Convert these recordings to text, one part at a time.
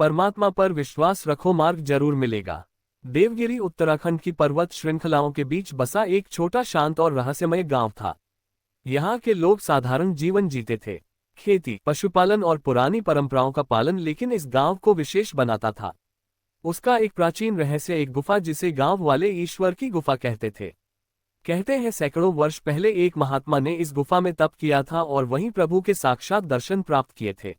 परमात्मा पर विश्वास रखो, मार्ग जरूर मिलेगा। देवगिरी उत्तराखंड की पर्वत श्रृंखलाओं के बीच बसा एक छोटा, शांत और रहस्यमय गांव था। यहाँ के लोग साधारण जीवन जीते थे, खेती, पशुपालन और पुरानी परंपराओं का पालन, लेकिन इस गांव को विशेष बनाता था उसका एक प्राचीन रहस्य, एक गुफा जिसे गांव वाले ईश्वर की गुफा कहते थे। कहते हैं सैकड़ों वर्ष पहले एक महात्मा ने इस गुफा में तप किया था और वहीं प्रभु के साक्षात दर्शन प्राप्त किए थे।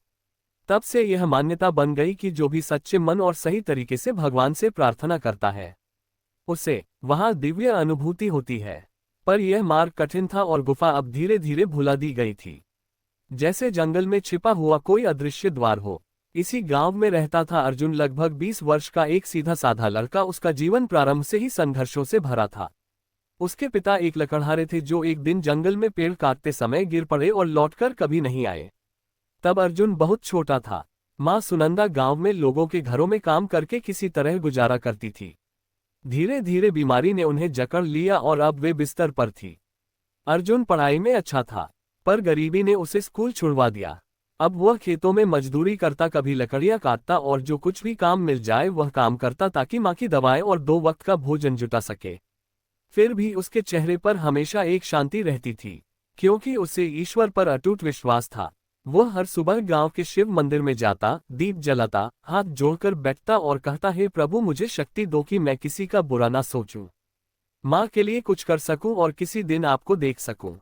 तब से यह मान्यता बन गई कि जो भी सच्चे मन और सही तरीके से भगवान से प्रार्थना करता है उसे वहां दिव्य अनुभूति होती है। पर यह मार्ग कठिन था और गुफा अब धीरे धीरे भुला दी गई थी, जैसे जंगल में छिपा हुआ कोई अदृश्य द्वार हो। इसी गांव में रहता था अर्जुन, लगभग 20 वर्ष का एक सीधा साधा लड़का। उसका जीवन प्रारंभ से ही संघर्षों से भरा था। उसके पिता एक लकड़हारे थे जो एक दिन जंगल में पेड़ काटते समय गिर पड़े और लौटकर कभी नहीं आए। तब अर्जुन बहुत छोटा था। माँ सुनंदा गांव में लोगों के घरों में काम करके किसी तरह गुजारा करती थी। धीरे धीरे बीमारी ने उन्हें जकड़ लिया और अब वे बिस्तर पर थी। अर्जुन पढ़ाई में अच्छा था, पर गरीबी ने उसे स्कूल छुड़वा दिया। अब वह खेतों में मजदूरी करता, कभी लकड़ियां काटता और जो कुछ भी काम मिल जाए वह काम करता ताकि माँ की दवाएं और 2 वक्त का भोजन जुटा सके। फिर भी उसके चेहरे पर हमेशा एक शांति रहती थी, क्योंकि उसे ईश्वर पर अटूट विश्वास था। वह हर सुबह गांव के शिव मंदिर में जाता, दीप जलाता, हाथ जोड़कर बैठता और कहता, हे प्रभु मुझे शक्ति दो कि मैं किसी का बुरा ना सोचूं, माँ के लिए कुछ कर सकूं और किसी दिन आपको देख सकूं।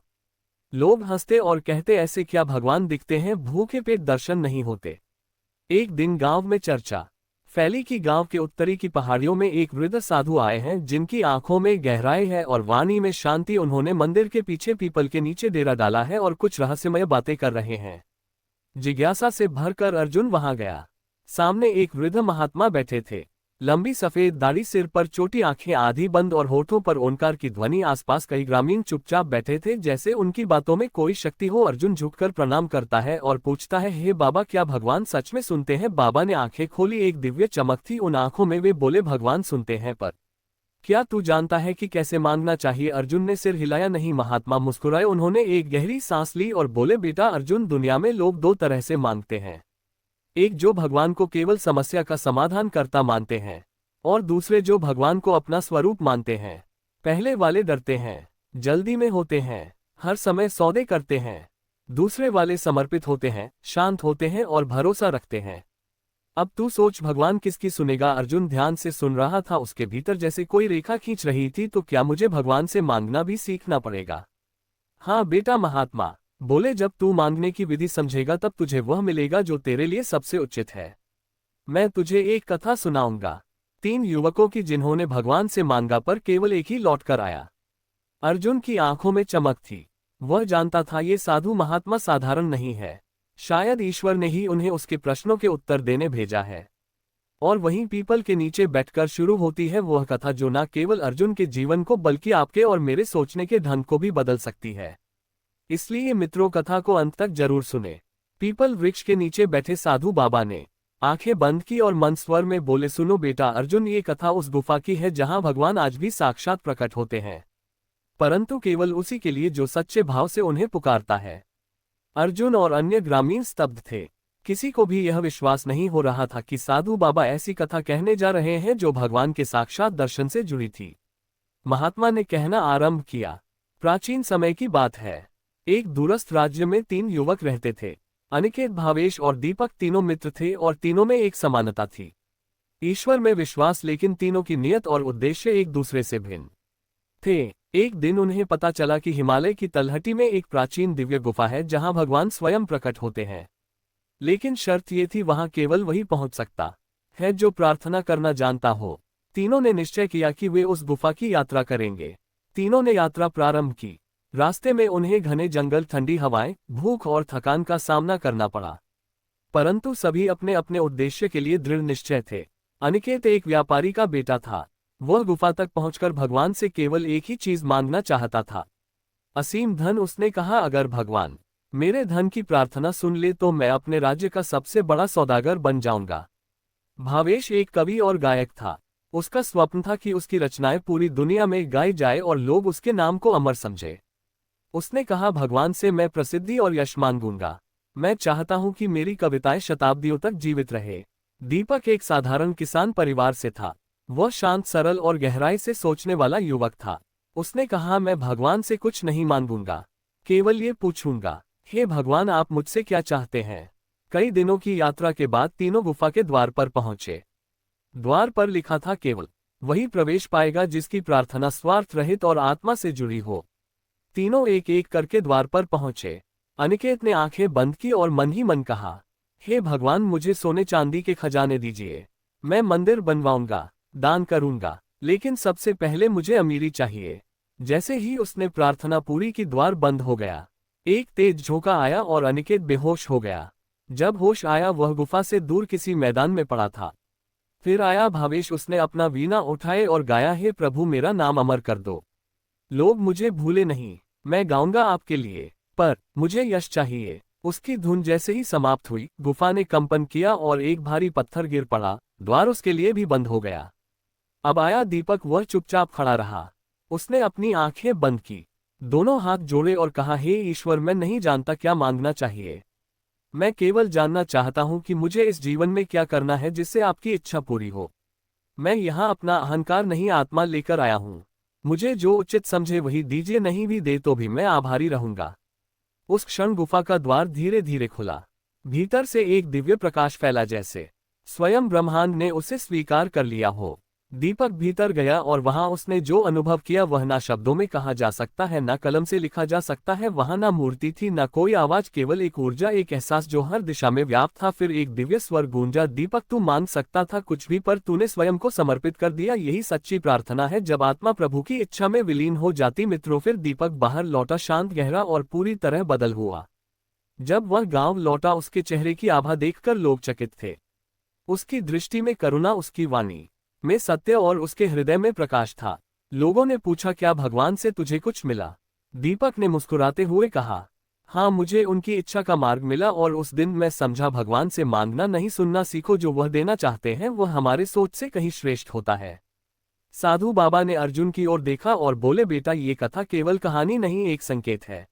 लोग हंसते और कहते, ऐसे क्या भगवान दिखते हैं, भूखे पेट दर्शन नहीं होते। एक दिन गांव में चर्चा फैली कि गांव के उत्तरी की पहाड़ियों में एक वृद्ध साधु आए हैं जिनकी आंखों में गहराई है और वाणी में शांति। उन्होंने मंदिर के पीछे पीपल के नीचे डेरा डाला है और कुछ रहस्यमय बातें कर रहे हैं। जिज्ञासा से भरकर अर्जुन वहां गया। सामने एक वृद्ध महात्मा बैठे थे, लंबी सफेद दाढ़ी, सिर पर चोटी, आंखें आधी बंद और होठों पर ओंकार की ध्वनि। आसपास कई ग्रामीण चुपचाप बैठे थे, जैसे उनकी बातों में कोई शक्ति हो। अर्जुन झुककर प्रणाम करता है और पूछता है, हे बाबा क्या भगवान सच में सुनते हैं? बाबा ने आंखें खोली, एक दिव्य चमक थी उन आंखों में। वे बोले, भगवान सुनते हैं, पर क्या तू जानता है कि कैसे मांगना चाहिए? अर्जुन ने सिर हिलाया। नहीं। महात्मा मुस्कुराए, उन्होंने एक गहरी सांस ली और बोले, बेटा अर्जुन, दुनिया में लोग 2 तरह से मांगते हैं। एक जो भगवान को केवल समस्या का समाधान करता मानते हैं, और दूसरे जो भगवान को अपना स्वरूप मानते हैं। पहले वाले डरते हैं, जल्दी में होते हैं, हर समय सौदे करते हैं। दूसरे वाले समर्पित होते हैं, शांत होते हैं और भरोसा रखते हैं। अब तू सोच, भगवान किसकी सुनेगा? अर्जुन ध्यान से सुन रहा था। उसके भीतर जैसे कोई रेखा खींच रही थी। तो क्या मुझे भगवान से मांगना भी सीखना पड़ेगा? हाँ बेटा, महात्मा बोले, जब तू मांगने की विधि समझेगा तब तुझे वह मिलेगा जो तेरे लिए सबसे उचित है। मैं तुझे एक कथा सुनाऊंगा, 3 युवकों की जिन्होंने भगवान से मांगा पर केवल एक ही लौट कर आया। अर्जुन की आंखों में चमक थी। वह जानता था ये साधु महात्मा साधारण नहीं है। शायद ईश्वर ने ही उन्हें उसके प्रश्नों के उत्तर देने भेजा है। और वहीं पीपल के नीचे बैठकर शुरू होती है वह कथा जो न केवल अर्जुन के जीवन को बल्कि आपके और मेरे सोचने के ढंग को भी बदल सकती है। इसलिए मित्रों, कथा को अंत तक जरूर सुने। पीपल वृक्ष के नीचे बैठे साधु बाबा ने आंखें बंद की और मन स्वर में बोले, सुनो बेटा अर्जुन, ये कथा उस गुफा की है जहां भगवान आज भी साक्षात प्रकट होते हैं, परंतु केवल उसी के लिए जो सच्चे भाव से उन्हें पुकारता है। अर्जुन और अन्य ग्रामीण स्तब्ध थे। किसी को भी यह विश्वास नहीं हो रहा था कि साधु बाबा ऐसी कथा कहने जा रहे हैं जो भगवान के साक्षात दर्शन से जुड़ी थी। महात्मा ने कहना आरंभ किया, प्राचीन समय की बात है। एक दूरस्थ राज्य में 3 युवक रहते थे। अनिकेत, भावेश और दीपक तीनों मित्र थे और तीनों में एक समानता थी, ईश्वर में विश्वास। लेकिन तीनों की नियत और उद्देश्य एक दूसरे से भिन्न थे। एक दिन उन्हें पता चला कि हिमालय की तलहटी में एक प्राचीन दिव्य गुफा है जहां भगवान स्वयं प्रकट होते हैं। लेकिन शर्त ये थी, वहां केवल वही पहुंच सकता है जो प्रार्थना करना जानता हो। तीनों ने निश्चय किया कि वे उस गुफा की यात्रा करेंगे। तीनों ने यात्रा प्रारंभ की। रास्ते में उन्हें घने जंगल, ठंडी हवाएं, भूख और थकान का सामना करना पड़ा, परंतु सभी अपने अपने उद्देश्य के लिए दृढ़ निश्चय थे। अनिकेत एक व्यापारी का बेटा था। वह गुफा तक पहुंचकर भगवान से केवल एक ही चीज मांगना चाहता था, असीम धन। उसने कहा, अगर भगवान मेरे धन की प्रार्थना सुन ले तो मैं अपने राज्य का सबसे बड़ा सौदागर बन जाऊंगा। भावेश एक कवि और गायक था। उसका स्वप्न था कि उसकी रचनाएं पूरी दुनिया में गाई जाए और लोग उसके नाम को अमर समझे। उसने कहा, भगवान से मैं प्रसिद्धि और यश मांगूंगा। मैं चाहता हूं कि मेरी कविताएं शताब्दियों तक जीवित रहे। दीपक एक साधारण किसान परिवार से था। वह शांत, सरल और गहराई से सोचने वाला युवक था। उसने कहा, मैं भगवान से कुछ नहीं मांगूंगा, केवल ये पूछूंगा, हे भगवान, आप मुझसे क्या चाहते हैं। कई दिनों की यात्रा के बाद तीनों गुफा के द्वार पर पहुंचे। द्वार पर लिखा था, केवल वही प्रवेश पाएगा जिसकी प्रार्थना स्वार्थ रहित और आत्मा से जुड़ी हो। तीनों एक एक करके द्वार पर पहुंचे। अनिकेत ने आंखें बंद की और मन ही मन कहा, हे भगवान, मुझे सोने चांदी के खजाने दीजिए। मैं मंदिर बनवाऊंगा, दान करूंगा, लेकिन सबसे पहले मुझे अमीरी चाहिए। जैसे ही उसने प्रार्थना पूरी की, द्वार बंद हो गया। एक तेज झोंका आया और अनिकेत बेहोश हो गया। जब होश आया, वह गुफा से दूर किसी मैदान में पड़ा था। फिर आया भावेश। उसने अपना वीणा उठाए और गाया, हे प्रभु, मेरा नाम अमर कर दो। लोग मुझे भूले नहीं, मैं गाऊंगा आपके लिए, पर मुझे यश चाहिए। उसकी धुन जैसे ही समाप्त हुई, गुफा ने कंपन किया और एक भारी पत्थर गिर पड़ा। द्वार उसके लिए भी बंद हो गया। अब आया दीपक। वह चुपचाप खड़ा रहा। उसने अपनी आंखें बंद की, दोनों हाथ जोड़े और कहा, हे ईश्वर, मैं नहीं जानता क्या मांगना चाहिए। मैं केवल जानना चाहता हूं कि मुझे इस जीवन में क्या करना है जिससे आपकी इच्छा पूरी हो। मैं यहाँ अपना अहंकार नहीं, आत्मा लेकर आया हूँ। मुझे जो उचित समझे वही दीजिए, नहीं भी दे तो भी मैं आभारी रहूंगा। उस क्षण गुफा का द्वार धीरे धीरे खुला। भीतर से एक दिव्य प्रकाश फैला, जैसे स्वयं ब्रह्मांड ने उसे स्वीकार कर लिया हो। दीपक भीतर गया और वहां उसने जो अनुभव किया वह ना शब्दों में कहा जा सकता है, ना कलम से लिखा जा सकता है। वहां ना मूर्ति थी, ना कोई आवाज, केवल एक ऊर्जा, एक एहसास जो हर दिशा में व्याप्त था। फिर एक दिव्य स्वर गूंजा, दीपक, तू मांग सकता था कुछ भी, पर तूने स्वयं को समर्पित कर दिया। यही सच्ची प्रार्थना है, जब आत्मा प्रभु की इच्छा में विलीन हो जाती। मित्रों, फिर दीपक बाहर लौटा, शांत, गहरा और पूरी तरह बदल हुआ। जब वह गांव लौटा, उसके चेहरे की आभा देखकर लोग चकित थे। उसकी दृष्टि में करुणा, उसकी वाणी में सत्य और उसके हृदय में प्रकाश था। लोगों ने पूछा, क्या भगवान से तुझे कुछ मिला? दीपक ने मुस्कुराते हुए कहा, हाँ, मुझे उनकी इच्छा का मार्ग मिला। और उस दिन मैं समझा, भगवान से मांगना नहीं, सुनना सीखो। जो वह देना चाहते हैं वह हमारे सोच से कहीं श्रेष्ठ होता है। साधु बाबा ने अर्जुन की ओर देखा और बोले, बेटा, ये कथा केवल कहानी नहीं, एक संकेत है।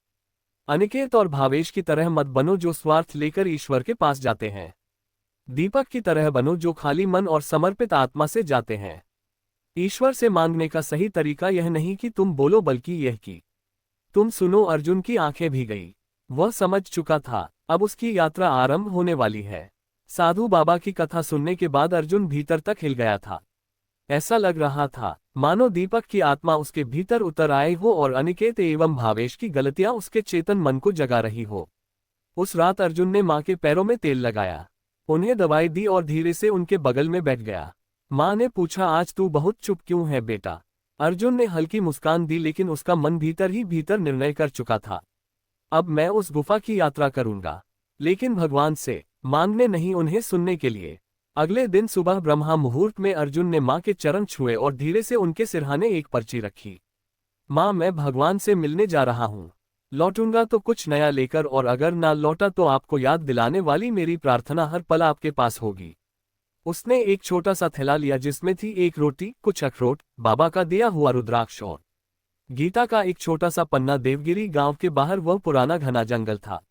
अनिकेत और भावेश की तरह मत बनो, जो स्वार्थ लेकर ईश्वर के पास जाते हैं। दीपक की तरह बनो, जो खाली मन और समर्पित आत्मा से जाते हैं। ईश्वर से मांगने का सही तरीका यह नहीं कि तुम बोलो, बल्कि यह कि तुम सुनो। अर्जुन की आंखें भी गई। वह समझ चुका था, अब उसकी यात्रा आरंभ होने वाली है। साधु बाबा की कथा सुनने के बाद अर्जुन भीतर तक हिल गया था। ऐसा लग रहा था मानो दीपक की आत्मा उसके भीतर उतर आई हो और अनिकेत एवं भावेश की गलतियां उसके चेतन मन को जगा रही हो। उस रात अर्जुन ने मां के पैरों में तेल लगाया, उन्हें दवाई दी और धीरे से उनके बगल में बैठ गया। मां ने पूछा, आज तू बहुत चुप क्यों है बेटा? अर्जुन ने हल्की मुस्कान दी, लेकिन उसका मन भीतर ही भीतर निर्णय कर चुका था, अब मैं उस गुफा की यात्रा करूंगा, लेकिन भगवान से मांगने नहीं, उन्हें सुनने के लिए। अगले दिन सुबह ब्रह्मा मुहूर्त में अर्जुन ने मां के चरण छुए और धीरे से उनके सिरहाने एक पर्ची रखी। मां, मैं भगवान से मिलने जा रहा हूँ, लौटूंगा तो कुछ नया लेकर, और अगर ना लौटा तो आपको याद दिलाने वाली मेरी प्रार्थना हर पल आपके पास होगी। उसने एक छोटा सा थैला लिया जिसमें थी एक रोटी, कुछ अखरोट, बाबा का दिया हुआ रुद्राक्ष और गीता का एक छोटा सा पन्ना। देवगिरी गांव के बाहर वह पुराना घना जंगल था,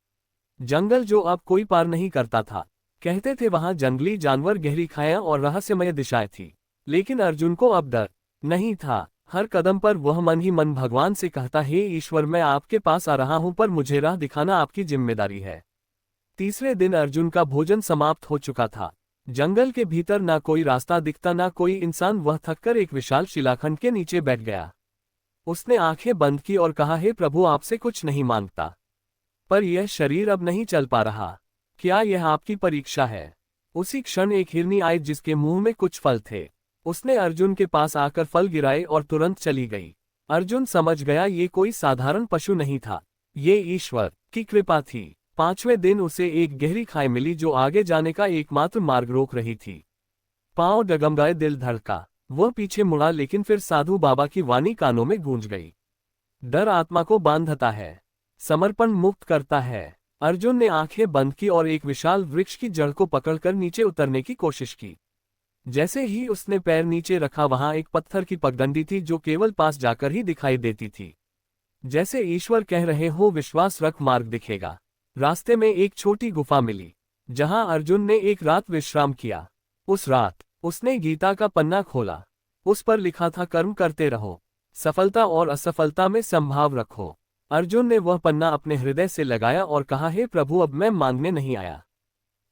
जंगल जो अब कोई पार नहीं करता था। कहते थे वहां जंगली जानवर, गहरी खायां और रहस्यमय दिशाएं थी, लेकिन अर्जुन को अब डर नहीं था। हर कदम पर वह मन ही मन भगवान से कहता, हे ईश्वर, मैं आपके पास आ रहा हूं, पर मुझे राह दिखाना आपकी जिम्मेदारी है। तीसरे दिन अर्जुन का भोजन समाप्त हो चुका था। जंगल के भीतर ना कोई रास्ता दिखता, ना कोई इंसान। वह थककर एक विशाल शिलाखंड के नीचे बैठ गया। उसने आंखें बंद की और कहा, हे प्रभु, आपसे कुछ नहीं मांगता, पर यह शरीर अब नहीं चल पा रहा, क्या यह आपकी परीक्षा है? उसी क्षण एक हिरनी आई जिसके मुंह में कुछ फल थे। उसने अर्जुन के पास आकर फल गिराए और तुरंत चली गई। अर्जुन समझ गया ये कोई साधारण पशु नहीं था, ये ईश्वर की कृपा थी। पांचवें दिन उसे एक गहरी खाई मिली जो आगे जाने का एकमात्र मार्ग रोक रही थी। पांव डगमगाए, दिल धड़का। वह पीछे मुड़ा, लेकिन फिर साधु बाबा की वाणी कानों में गूंज गई। डर आत्मा को बांधता है, समर्पण मुक्त करता है। अर्जुन ने आंखें बंद की और एक विशाल वृक्ष की जड़ को पकड़कर नीचे उतरने की कोशिश की। जैसे ही उसने पैर नीचे रखा, वहां एक पत्थर की पगडंडी थी जो केवल पास जाकर ही दिखाई देती थी। जैसे ईश्वर कह रहे हो, विश्वास रख, मार्ग दिखेगा। रास्ते में एक छोटी गुफा मिली, जहां अर्जुन ने एक रात विश्राम किया। उस रात उसने गीता का पन्ना खोला। उस पर लिखा था, कर्म करते रहो, सफलता और असफलता में संभाव रखो। अर्जुन ने वह पन्ना अपने हृदय से लगाया और कहा, हे प्रभु, अब मैं मांगने नहीं आया,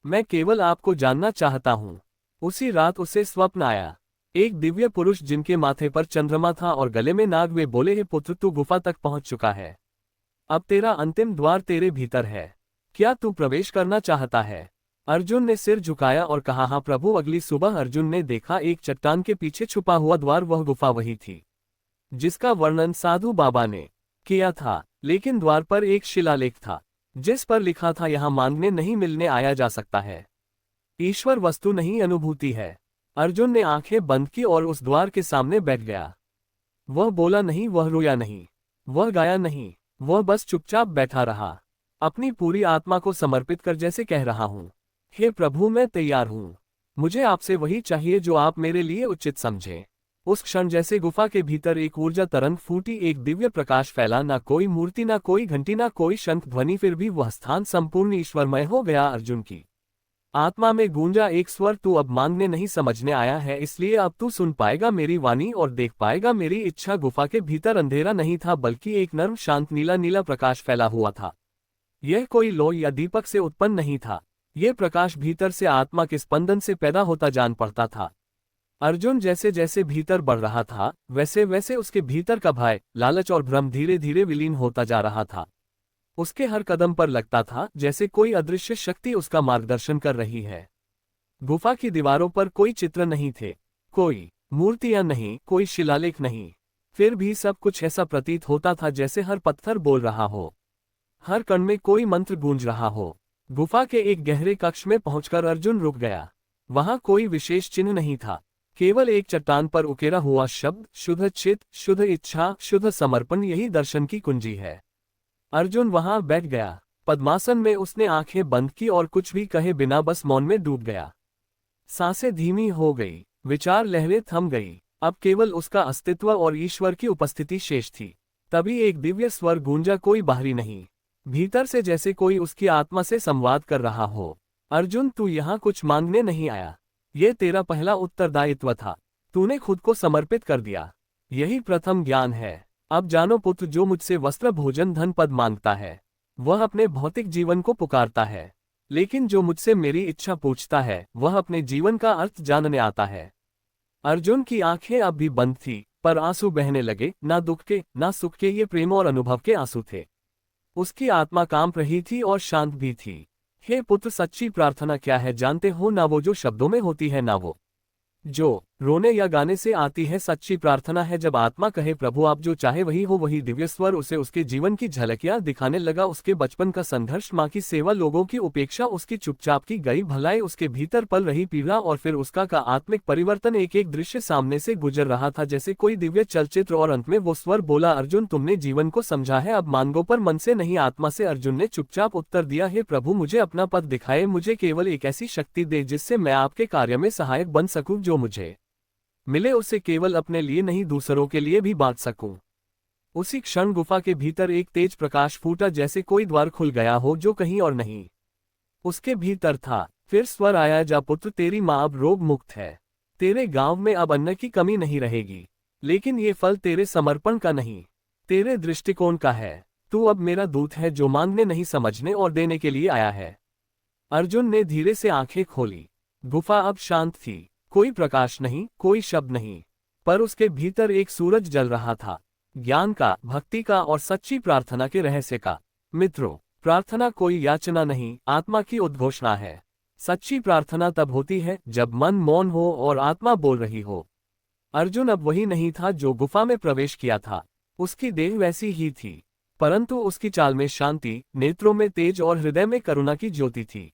मैं केवल आपको जानना चाहता हूँ। उसी रात उसे स्वप्न आया। एक दिव्य पुरुष जिनके माथे पर चंद्रमा था और गले में नाग, वे बोले, हे पुत्र, तू गुफा तक पहुंच चुका है, अब तेरा अंतिम द्वार तेरे भीतर है, क्या तू प्रवेश करना चाहता है? अर्जुन ने सिर झुकाया और कहा, हाँ प्रभु। अगली सुबह अर्जुन ने देखा एक चट्टान के पीछे छुपा हुआ द्वार। वह गुफा वही थी जिसका वर्णन साधु बाबा ने किया था, लेकिन द्वार पर एक शिलालेख था जिस पर लिखा था, यहाँ मांगने नहीं मिलने आया जा सकता है, ईश्वर वस्तु नहीं अनुभूति है। अर्जुन ने आंखें बंद की और उस द्वार के सामने बैठ गया। वह बोला नहीं, वह रोया नहीं, वह गाया नहीं, वह बस चुपचाप बैठा रहा, अपनी पूरी आत्मा को समर्पित कर जैसे कह रहा हूँ, हे प्रभु, मैं तैयार हूँ, मुझे आपसे वही चाहिए जो आप मेरे लिए उचित समझे। उस क्षण जैसे गुफा के भीतर एक ऊर्जा तरंग फूटी, एक दिव्य प्रकाश फैला। ना कोई मूर्ति, ना कोई घंटी, ना कोई शंख ध्वनि, फिर भी वह स्थान संपूर्ण ईश्वरमय हो गया। अर्जुन की आत्मा में गूंजा एक स्वर, तू अब मांगने नहीं समझने आया है, इसलिए अब तू सुन पाएगा मेरी वाणी और देख पाएगा मेरी इच्छा। गुफा के भीतर अंधेरा नहीं था, बल्कि एक नर्म शांत नीला नीला प्रकाश फैला हुआ था। यह कोई लौ या दीपक से उत्पन्न नहीं था, यह प्रकाश भीतर से आत्मा के स्पंदन से पैदा होता जान पड़ता था। अर्जुन जैसे जैसे भीतर बढ़ रहा था, वैसे वैसे उसके भीतर का भय, लालच और भ्रम धीरे धीरे विलीन होता जा रहा था। उसके हर कदम पर लगता था जैसे कोई अदृश्य शक्ति उसका मार्गदर्शन कर रही है। गुफा की दीवारों पर कोई चित्र नहीं थे, कोई मूर्तियां नहीं, कोई शिलालेख नहीं, फिर भी सब कुछ ऐसा प्रतीत होता था जैसे हर पत्थर बोल रहा हो, हर कण में कोई मंत्र गूंज रहा हो। गुफा के एक गहरे कक्ष में पहुंचकर अर्जुन रुक गया। वहां कोई विशेष चिन्ह नहीं था, केवल एक चट्टान पर उकेरा हुआ शब्द, शुद्ध चित्त, शुद्ध इच्छा, शुद्ध समर्पण, यही दर्शन की कुंजी है। अर्जुन वहां बैठ गया। पद्मासन में उसने आंखें बंद की और कुछ भी कहे बिना बस मौन में डूब गया। सांसें धीमी हो गई, विचार लहरें थम गई, अब केवल उसका अस्तित्व और ईश्वर की उपस्थिति शेष थी। तभी एक दिव्य स्वर गूंजा, कोई बाहरी नहीं, भीतर से, जैसे कोई उसकी आत्मा से संवाद कर रहा हो। अर्जुन, तू यहाँ कुछ मांगने नहीं आया, ये तेरा पहला उत्तरदायित्व था, तूने खुद को समर्पित कर दिया, यही प्रथम ज्ञान है। अब जानो पुत्र, जो मुझसे वस्त्र, भोजन, धन, पद मांगता है वह अपने भौतिक जीवन को पुकारता है, लेकिन जो मुझसे मेरी इच्छा पूछता है वह अपने जीवन का अर्थ जानने आता है। अर्जुन की आंखें अब भी बंद थी, पर आंसू बहने लगे, ना दुख के ना सुख के, ये प्रेम और अनुभव के आंसू थे। उसकी आत्मा कांप रही थी और शांत भी थी। हे पुत्र, सच्ची प्रार्थना क्या है जानते हो? ना वो जो शब्दों में होती है, ना वो जो रोने या गाने से आती है। सच्ची प्रार्थना है जब आत्मा कहे, प्रभु आप जो चाहे वही हो। वही दिव्य स्वर उसे उसके जीवन की झलकियां दिखाने लगा। उसके बचपन का संघर्ष, माँ की सेवा, लोगों की उपेक्षा, उसकी चुपचाप की गई भलाई, उसके भीतर पल रही पीड़ा और फिर उसका का आत्मिक परिवर्तन। एक एक दृश्य सामने से गुजर रहा था जैसे कोई दिव्य चलचित्र। और अंत में वो स्वर बोला, अर्जुन तुमने जीवन को समझा है, अब मांगो पर मन से नहीं आत्मा से। अर्जुन ने चुपचाप उत्तर दिया, हे प्रभु मुझे अपना पद दिखाए, मुझे केवल एक ऐसी शक्ति दे जिससे मैं आपके कार्य में सहायक बन सकूं। जो मुझे मिले उसे केवल अपने लिए नहीं, दूसरों के लिए भी बांट सकूं। उसी क्षण गुफा के भीतर एक तेज प्रकाश फूटा, जैसे कोई द्वार खुल गया हो जो कहीं और नहीं उसके भीतर था। फिर स्वर आया, जा पुत्र, तेरी माँ अब रोग मुक्त है, तेरे गांव में अब अन्न की कमी नहीं रहेगी, लेकिन ये फल तेरे समर्पण का नहीं, तेरे दृष्टिकोण का है। तू अब मेरा दूत है जो मांगने नहीं, समझने और देने के लिए आया है। अर्जुन ने धीरे से आंखें खोली। गुफा अब शांत थी, कोई प्रकाश नहीं, कोई शब्द नहीं, पर उसके भीतर एक सूरज जल रहा था, ज्ञान का, भक्ति का और सच्ची प्रार्थना के रहस्य का। मित्रों, प्रार्थना कोई याचना नहीं, आत्मा की उद्घोषणा है। सच्ची प्रार्थना तब होती है जब मन मौन हो और आत्मा बोल रही हो। अर्जुन अब वही नहीं था जो गुफा में प्रवेश किया था। उसकी देह वैसी ही थी, परंतु उसकी चाल में शांति, नेत्रों में तेज और हृदय में करुणा की ज्योति थी।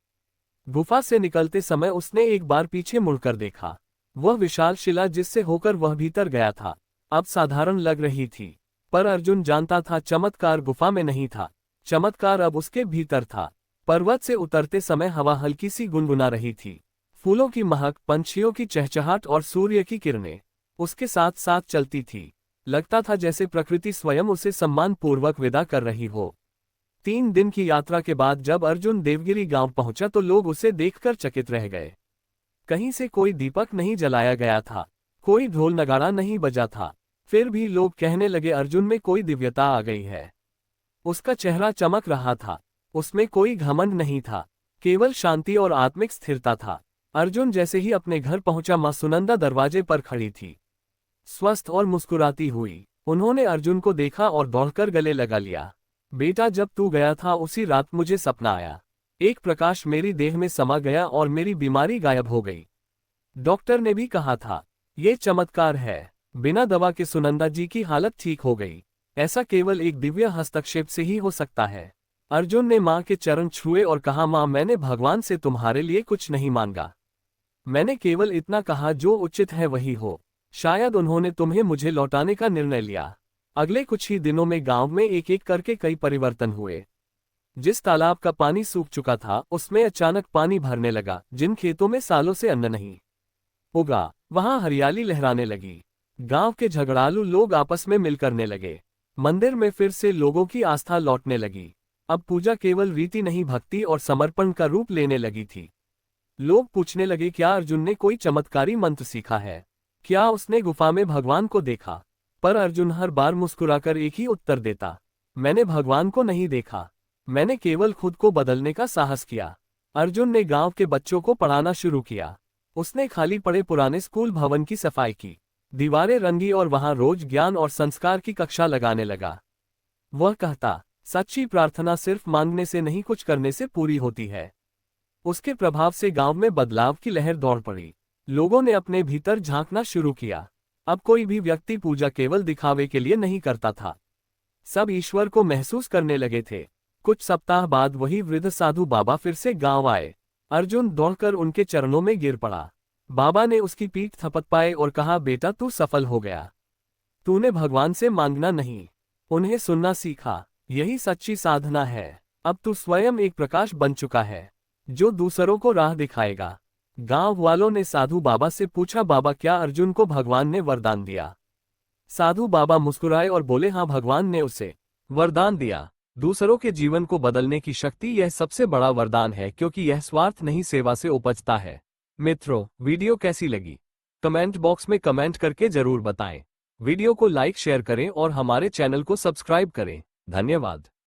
गुफा से निकलते समय उसने एक बार पीछे मुड़कर देखा। वह विशाल शिला जिससे होकर वह भीतर गया था अब साधारण लग रही थी, पर अर्जुन जानता था चमत्कार गुफा में नहीं था, चमत्कार अब उसके भीतर था। पर्वत से उतरते समय हवा हल्की सी गुनगुना रही थी, फूलों की महक, पंछियों की चहचहाट और सूर्य की किरणें उसके साथ साथ चलती थी। लगता था जैसे प्रकृति स्वयं उसे सम्मान पूर्वक विदा कर रही हो। 3 दिन की यात्रा के बाद जब अर्जुन देवगिरी गांव पहुंचा तो लोग उसे देखकर चकित रह गए। कहीं से कोई दीपक नहीं जलाया गया था, कोई ढोल नगाड़ा नहीं बजा था। फिर भी लोग कहने लगे अर्जुन में कोई दिव्यता आ गई है। उसका चेहरा चमक रहा था, उसमें कोई घमंड नहीं था, केवल शांति और आत्मिक स्थिरता था। अर्जुन जैसे ही अपने घर पहुंचा, मां सुनंदा दरवाजे पर खड़ी थी, स्वस्थ और मुस्कुराती हुई। उन्होंने अर्जुन को देखा और दौड़कर गले लगा लिया। बेटा, जब तू गया था उसी रात मुझे सपना आया। एक प्रकाश मेरी देह में समा गया और मेरी बीमारी गायब हो गई। डॉक्टर ने भी कहा था, ये चमत्कार है। बिना दवा के सुनंदा जी की हालत ठीक हो गई। ऐसा केवल एक दिव्य हस्तक्षेप से ही हो सकता है। अर्जुन ने मां के चरण छुए और कहा, मां, मैंने भगवान से तुम्हारे लिए कुछ नहीं मांगा। मैंने केवल इतना कहा जो उचित है वही हो। शायद उन्होंने तुम्हें मुझे लौटाने का निर्णय लिया। अगले कुछ ही दिनों में गांव में एक एक करके कई परिवर्तन हुए। जिस तालाब का पानी सूख चुका था उसमें अचानक पानी भरने लगा। जिन खेतों में सालों से अन्न नहीं उगा, वहां हरियाली लहराने लगी। गांव के झगड़ालू लोग आपस में मिल करने लगे। मंदिर में फिर से लोगों की आस्था लौटने लगी। अब पूजा केवल रीति नहीं, भक्ति और समर्पण का रूप लेने लगी थी। लोग पूछने लगे, क्या अर्जुन ने कोई चमत्कारी मंत्र सीखा है? क्या उसने गुफा में भगवान को देखा? पर अर्जुन हर बार मुस्कुराकर एक ही उत्तर देता, मैंने भगवान को नहीं देखा, मैंने केवल खुद को बदलने का साहस किया। अर्जुन ने गांव के बच्चों को पढ़ाना शुरू किया। उसने खाली पड़े पुराने स्कूल भवन की सफाई की, दीवारें रंगी और वहां रोज ज्ञान और संस्कार की कक्षा लगाने लगा। वह कहता, सच्ची प्रार्थना सिर्फ मांगने से नहीं, कुछ करने से पूरी होती है। उसके प्रभाव से गांव में बदलाव की लहर दौड़ पड़ी। लोगों ने अपने भीतर झांकना शुरू किया। अब कोई भी व्यक्ति पूजा केवल दिखावे के लिए नहीं करता था, सब ईश्वर को महसूस करने लगे थे। कुछ सप्ताह बाद वही वृद्ध साधु बाबा फिर से गांव आए। अर्जुन दौड़कर उनके चरणों में गिर पड़ा। बाबा ने उसकी पीठ थपथपाई और कहा, बेटा, तू सफल हो गया। तूने भगवान से मांगना नहीं, उन्हें सुनना सीखा। यही सच्ची साधना है। अब तू स्वयं एक प्रकाश बन चुका है जो दूसरों को राह दिखाएगा। गांव वालों ने साधु बाबा से पूछा, बाबा, क्या अर्जुन को भगवान ने वरदान दिया? साधु बाबा मुस्कुराए और बोले, हाँ, भगवान ने उसे वरदान दिया। दूसरों के जीवन को बदलने की शक्ति, यह सबसे बड़ा वरदान है, क्योंकि यह स्वार्थ नहीं, सेवा से उपजता है। मित्रों, वीडियो कैसी लगी? कमेंट बॉक्स में कमेंट करके जरूर बताएं। वीडियो को लाइक, शेयर करें और हमारे चैनल को सब्सक्राइब करें। धन्यवाद।